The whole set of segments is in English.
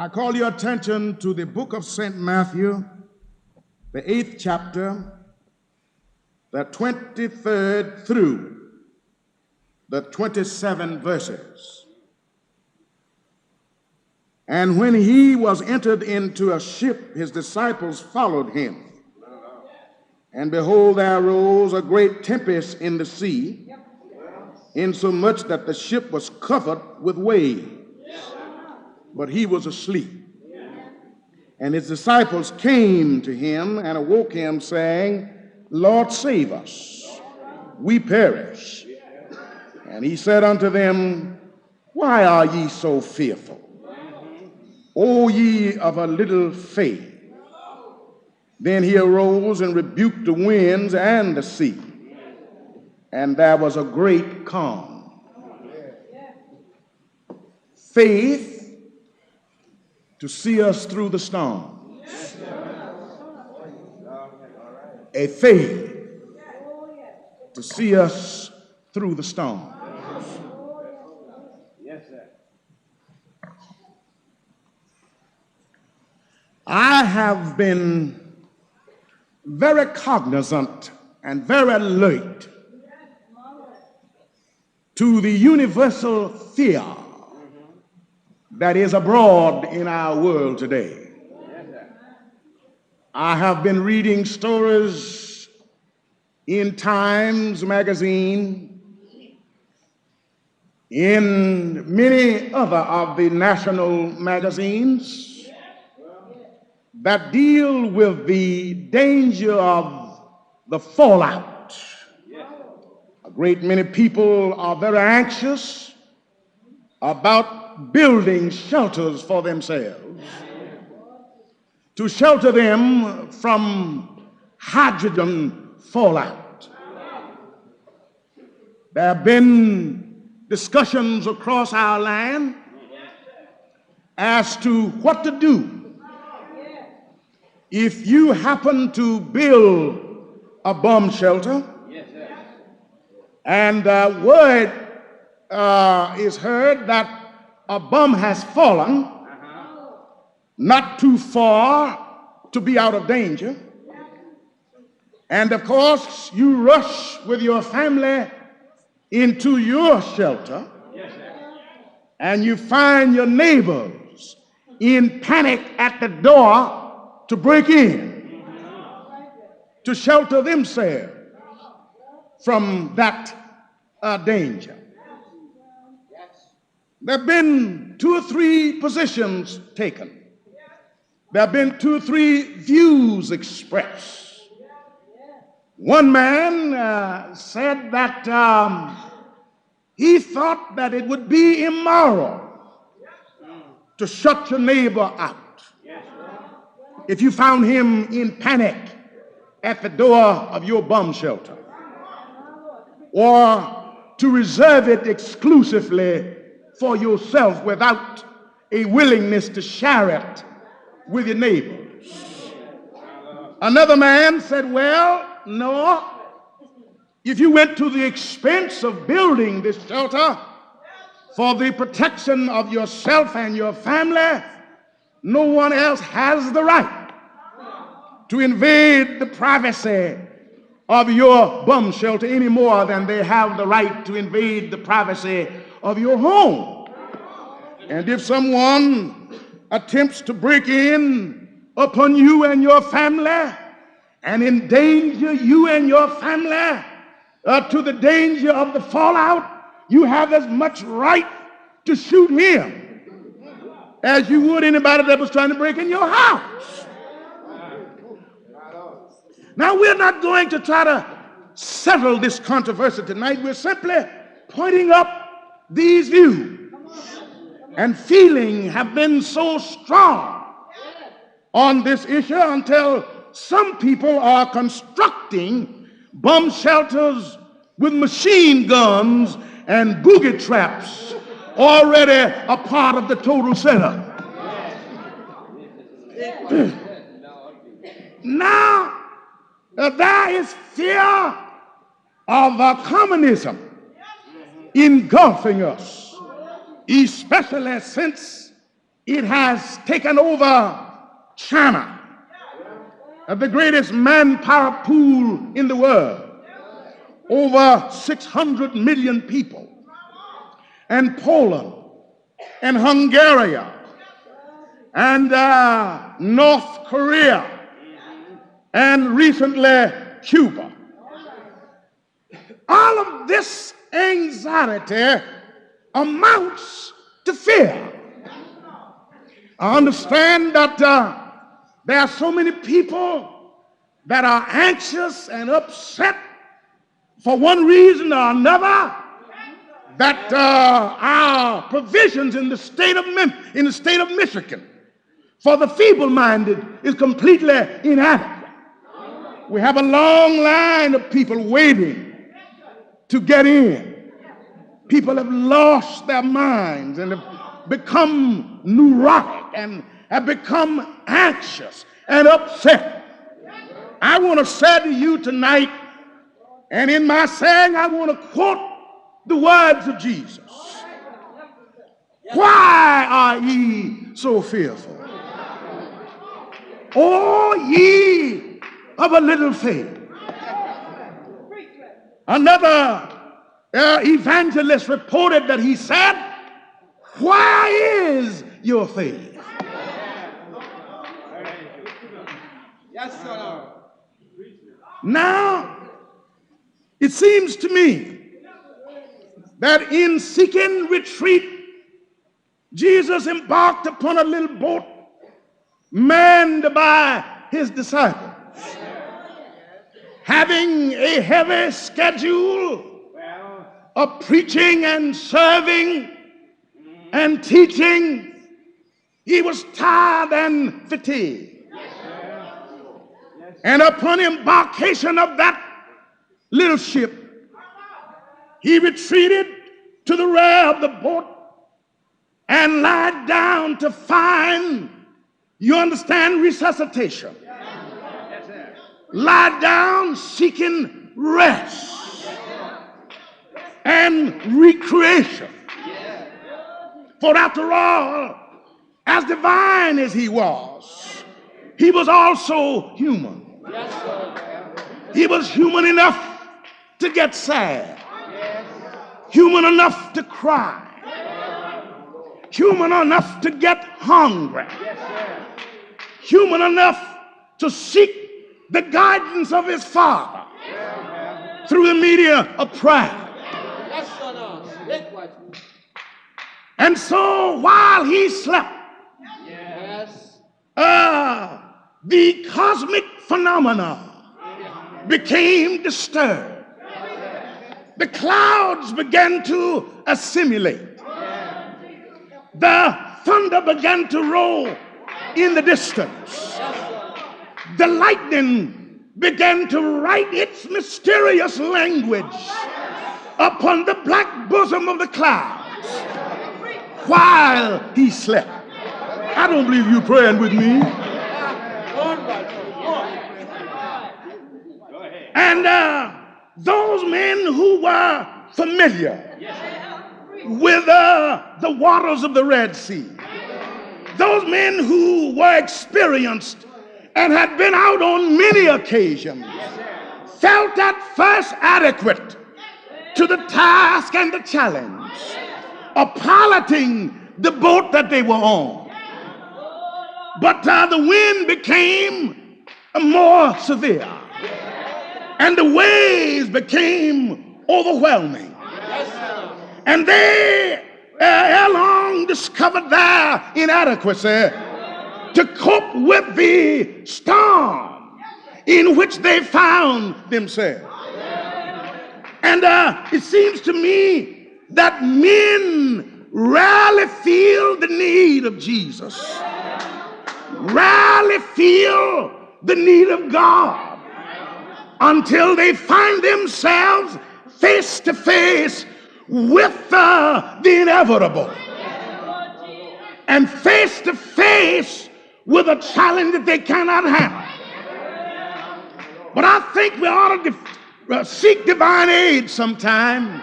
I call your attention to the book of St. Matthew, the 8th chapter, the 23rd through the 27 verses. And when he was entered into a ship, his disciples followed him. And behold, there arose a great tempest in the sea, insomuch that the ship was covered with waves. But he was asleep. And his disciples came to him and awoke him, saying, Lord, save us, we perish. And he said unto them, Why are ye so fearful, O ye of a little faith? Then he arose and rebuked the winds and the sea, and there was a great calm. Faith to see us through the storm. A faith to see us through the storm. I have been very cognizant and very alert to the universal fear that is abroad in our world today. I have been reading stories in Times magazine, in many other of the national magazines, that deal with the danger of the fallout. A great many people are very anxious about building shelters for themselves to shelter them from hydrogen fallout. There have been discussions across our land as to what to do if you happen to build a bomb shelter and word is heard that a bomb has fallen not too far to be out of danger, and of course you rush with your family into your shelter, and you find your neighbors in panic at the door to break in, to shelter themselves from that danger. There have been 2 or 3 positions taken. There have been 2 or 3 views expressed. One man said that he thought that it would be immoral to shut your neighbor out if you found him in panic at the door of your bomb shelter, or to reserve it exclusively for yourself without a willingness to share it with your neighbors. Another man said, well, no, if you went to the expense of building this shelter for the protection of yourself and your family, no one else has the right to invade the privacy of your bomb shelter any more than they have the right to invade the privacy of your home. And if someone attempts to break in upon you and your family and endanger you and your family to the danger of the fallout, you have as much right to shoot him as you would anybody that was trying to break in your house. Now, we're not going to try to settle this controversy tonight. We're simply pointing up these views. And feeling have been so strong on this issue until some people are constructing bomb shelters with machine guns and boogie traps already a part of the total setup. Now, there is fear of communism engulfing us, especially since it has taken over China, the greatest manpower pool in the world, over 600 million people, and Poland and Hungary and North Korea and recently Cuba. All of this anxiety amounts to fear. I understand that there are so many people that are anxious and upset for one reason or another, that our provisions in the state of Michigan for the feeble-minded is completely inadequate. We have a long line of people waiting to get in. People have lost their minds and have become neurotic and have become anxious and upset. I want to say to you tonight, and in my saying, I want to quote the words of Jesus. Why are ye so fearful? O ye of a little faith. Another evangelist reported that he said, where is your faith? Yes, sir. Now, it seems to me that in seeking retreat, Jesus embarked upon a little boat manned by his disciples. Having a heavy schedule of preaching and serving and teaching, he was tired and fatigued. And upon embarkation of that little ship, he retreated to the rear of the boat and lied down to find, you understand, resuscitation. Lie down seeking rest and recreation. For after all, as divine as he was also human. He was human enough to get sad, human enough to cry, human enough to get hungry, human enough to seek the guidance of his Father through the media of prayer. And so while he slept, the cosmic phenomena became disturbed. The clouds began to assimilate. The thunder began to roll in the distance. The lightning began to write its mysterious language upon the black bosom of the clouds while he slept. I don't believe you praying with me. And those men who were familiar with the waters of the Red Sea, those men who were experienced and had been out on many occasions, felt at first adequate to the task and the challenge of piloting the boat that they were on. But the wind became more severe, and the waves became overwhelming. And they ere long discovered their inadequacy to cope with the storm in which they found themselves. And it seems to me that men rarely feel the need of Jesus, rarely feel the need of God until they find themselves face to face with the inevitable and face to face with a challenge that they cannot handle. But I think we ought to seek divine aid sometime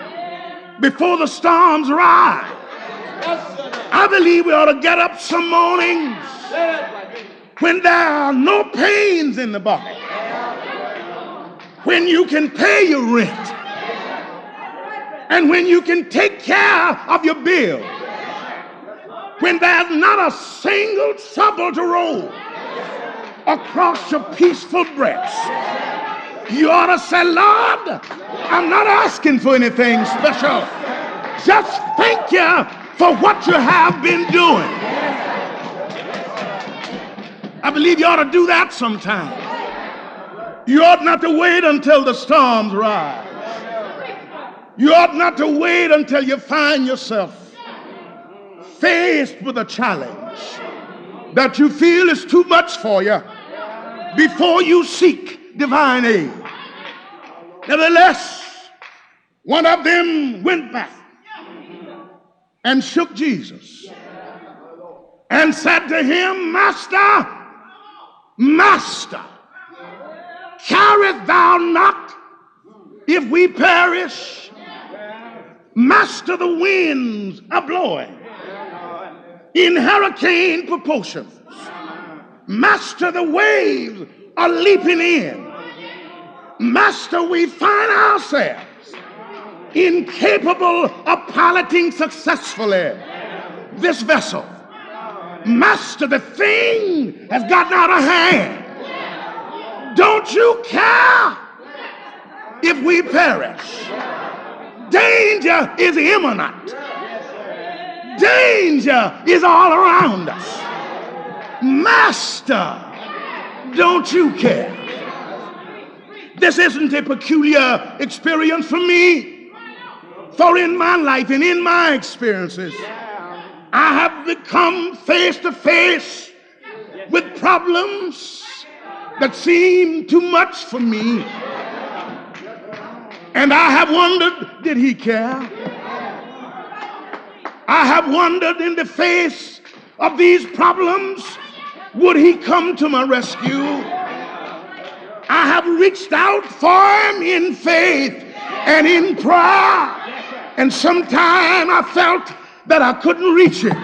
before the storms rise. I believe we ought to get up some mornings when there are no pains in the body, when you can pay your rent, and when you can take care of your bills, when there's not a single trouble to roll across your peaceful breast. You ought to say, Lord, I'm not asking for anything special. Just thank you for what you have been doing. I believe you ought to do that sometime. You ought not to wait until the storms rise. You ought not to wait until you find yourself faced with a challenge that you feel is too much for you before you seek divine aid. Nevertheless, one of them went back and shook Jesus and said to him, Master, Master, carest thou not if we perish? Master, the winds are blowing in hurricane proportions. Master, the waves are leaping in. Master, we find ourselves incapable of piloting successfully this vessel. Master, the thing has gotten out of hand. Don't you care if we perish? Danger is imminent. Danger is all around us. Master, don't you care? This isn't a peculiar experience for me, for in my life and in my experiences, I have become face to face with problems that seem too much for me. And I have wondered, did he care? I have wondered, in the face of these problems, would he come to my rescue? I have reached out for him in faith and in prayer, and sometime I felt that I couldn't reach him.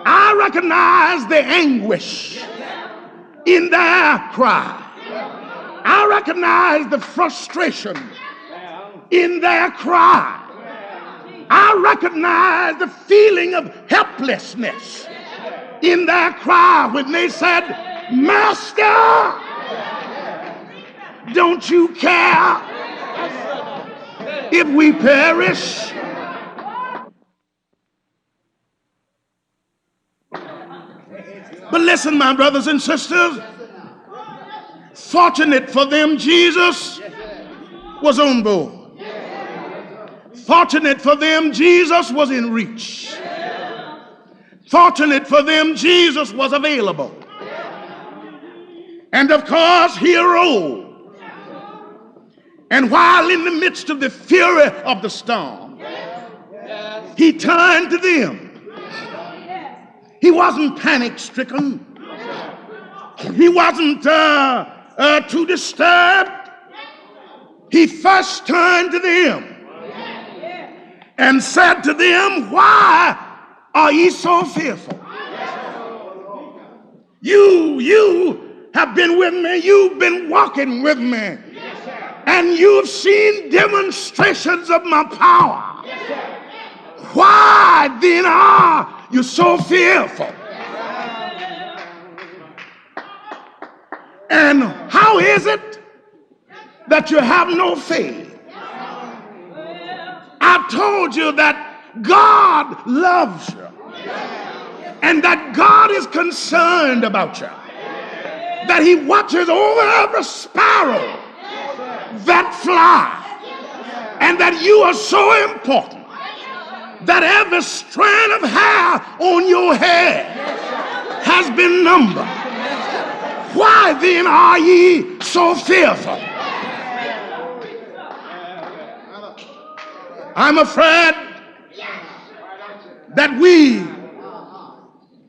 I recognize the anguish in their cry. I recognize the frustration in their cry. I recognize the feeling of helplessness in their cry when they said, Master, don't you care if we perish? But listen, my brothers and sisters, fortunate for them, Jesus was on board. Fortunate for them, Jesus was in reach. Fortunate for them, Jesus was available. And of course, he arose. And while in the midst of the fury of the storm, he turned to them. He wasn't panic-stricken. He wasn't too disturbed. He first turned to them and said to them, why are ye so fearful? You have been with me. You've been walking with me. And you've seen demonstrations of my power. Why then are you so fearful? And how is it that you have no faith? I told you that God loves you and that God is concerned about you, that he watches over every sparrow that fly, and that you are so important that every strand of hair on your head has been numbered. Why then are ye so fearful? I'm afraid that we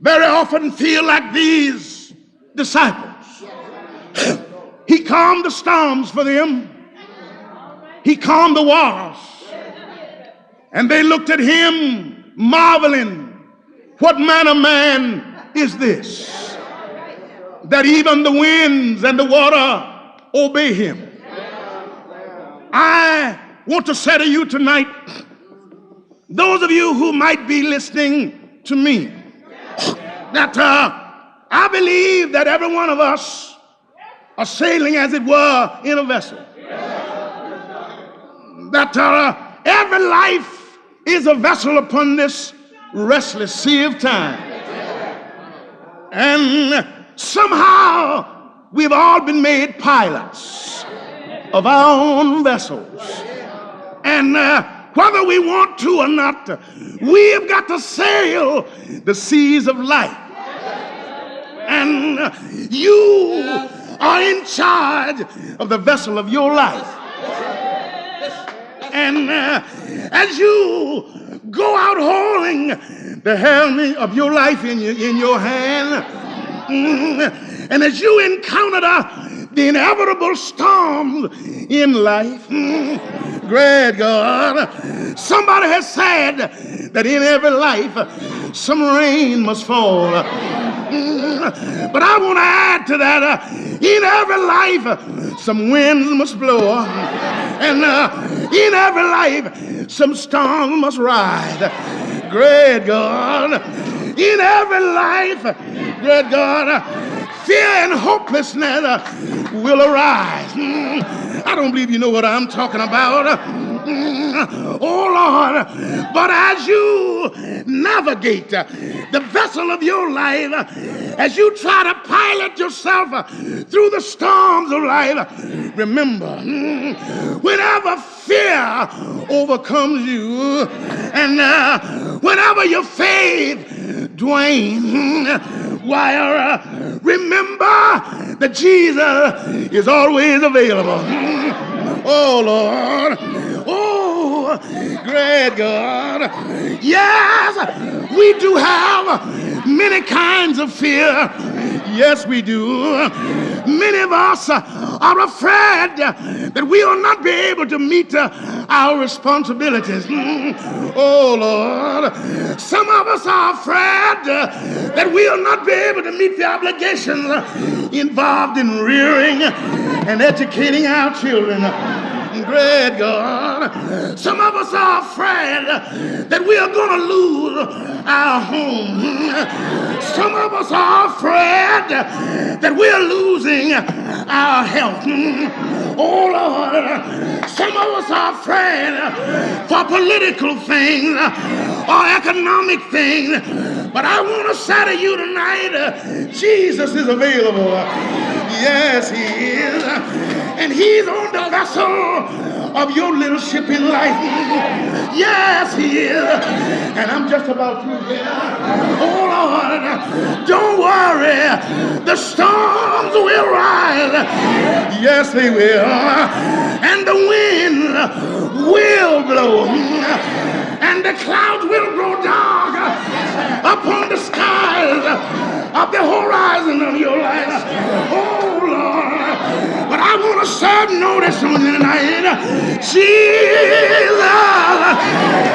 very often feel like these disciples. He calmed the storms for them. He calmed the waters. And they looked at him, marveling, what manner of man is this, that even the winds and the water obey him? I want to say to you tonight, those of you who might be listening to me, that I believe that every one of us are sailing, as it were, in a vessel. That every life is a vessel upon this restless sea of time. And somehow we've all been made pilots of our own vessels. And whether we want to or not, we've got to sail the seas of life. And you are in charge of the vessel of your life. And as you go out holding the helmet of your life in your hand, and as you encounter the inevitable storms in life, great God, somebody has said that in every life some rain must fall. But I want to add to that, in every life some winds must blow, and in every life some storms must rise. Great God, in every life, great God, fear and hopelessness will arise. I don't believe you know what I'm talking about. Oh Lord, but as you navigate the vessel of your life, as you try to pilot yourself through the storms of life, remember, whenever fear overcomes you, and whenever your faith dwanes, why, remember that Jesus is always available. Oh Lord, oh great God, yes, we do have many kinds of fear. Yes, we do. Many of us are afraid that we will not be able to meet our responsibilities. Oh Lord, some of us are afraid that we will not be able to meet the obligations involved in rearing and educating our children. Great God, some of us are afraid that we are going to lose our home. Some of us are afraid that we are losing our health. Oh Lord, some of us are afraid for political things or economic things. But I want to say to you tonight, Jesus is available. Yes, he is. And he's on the vessel of your little ship in life. Yes, he is. And I'm just about through here. Oh Lord, don't worry. The storms will rise. Yes, they will. And the wind will blow. And the clouds will grow dark upon the skies of the horizon of your life. Oh Lord, but I want to serve notice on you tonight. Jesus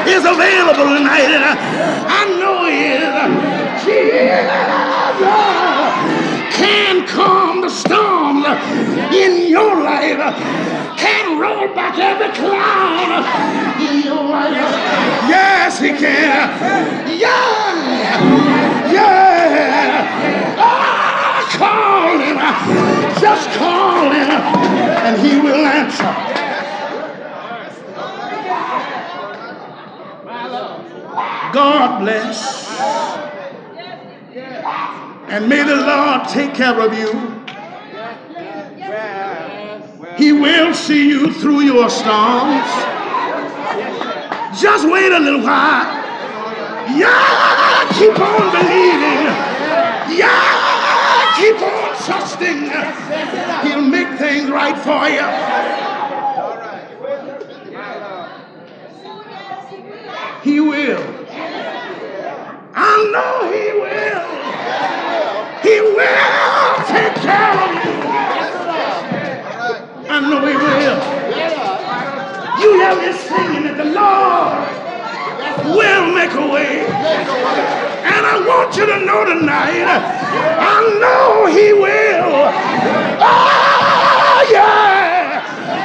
is available tonight. I know he is. Jesus can calm the storms in your life. Can roll back every cloud in your life. Yes, he can. Yeah. Yeah. Call him. Just call him and he will answer. God bless. And may the Lord take care of you. He will see you through your storms. Just wait a little while. Yeah, keep on believing. Yeah, keep on trusting. He'll make things right for you. He will. I know he will. He will take care of you. I know he will. You have been singing that the Lord will make a way. And I want you to know tonight, I know he will. Oh, yeah.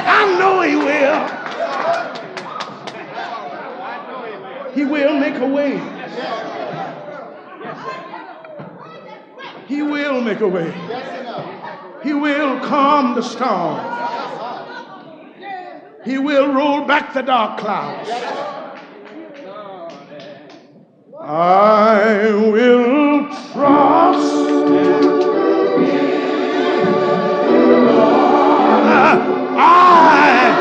I know he will. He will make a way. He will make a way. He will calm the storm. He will roll back the dark clouds. I will trust I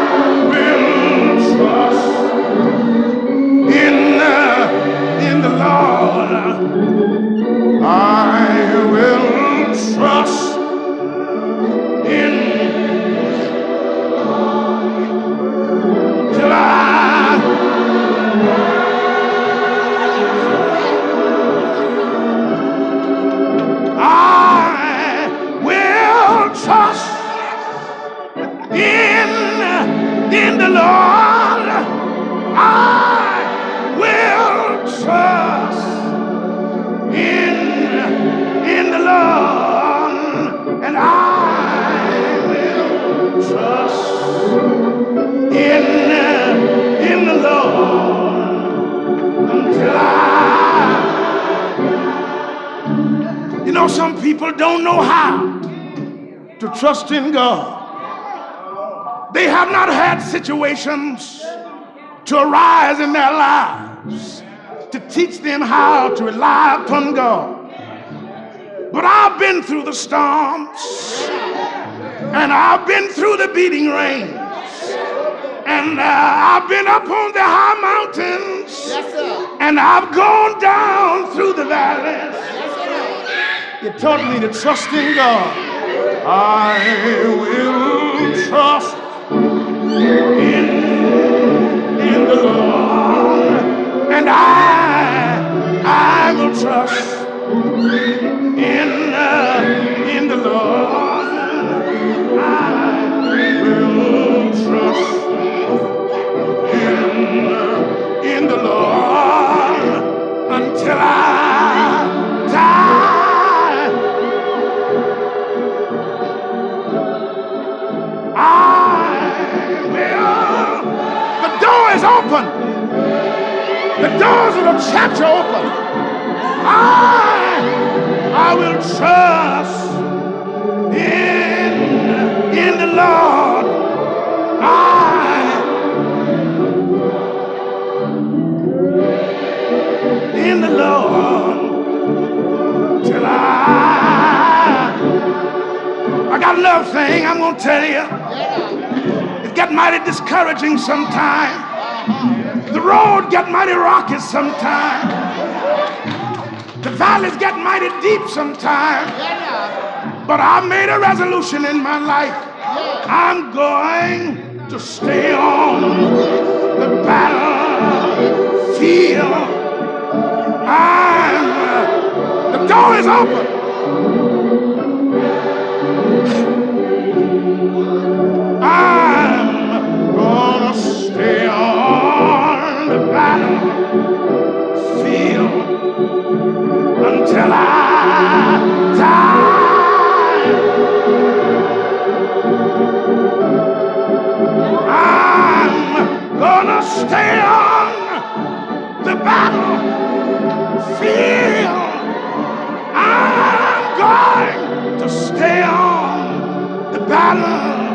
will trust in the Lord. I will trust in till I will trust in the Lord. I will trust in the Lord, and I will trust in the Lord until you know, some people don't know how to trust in God. They have not had situations to arise in their lives to teach them how to rely upon God. But I've been through the storms, and I've been through the beating rains, and I've been up on the high mountains, and I've gone down through the valleys. You taught me to trust in God. I will trust in the Lord, and I will trust in the Lord. I will trust in the Lord until I die. I will. The door is open. The doors of the church are open. I will trust in the Lord. In the Lord till I got another thing I'm gonna tell you. It get mighty discouraging sometimes. The road get mighty rocky sometimes. The valleys get mighty deep sometimes. But I made a resolution in my life. I'm going to stay on the battlefield. The door is open. I'm gonna stay on the battlefield until I die. I'm gonna stay on the battlefield. I'm going to stay on the battlefield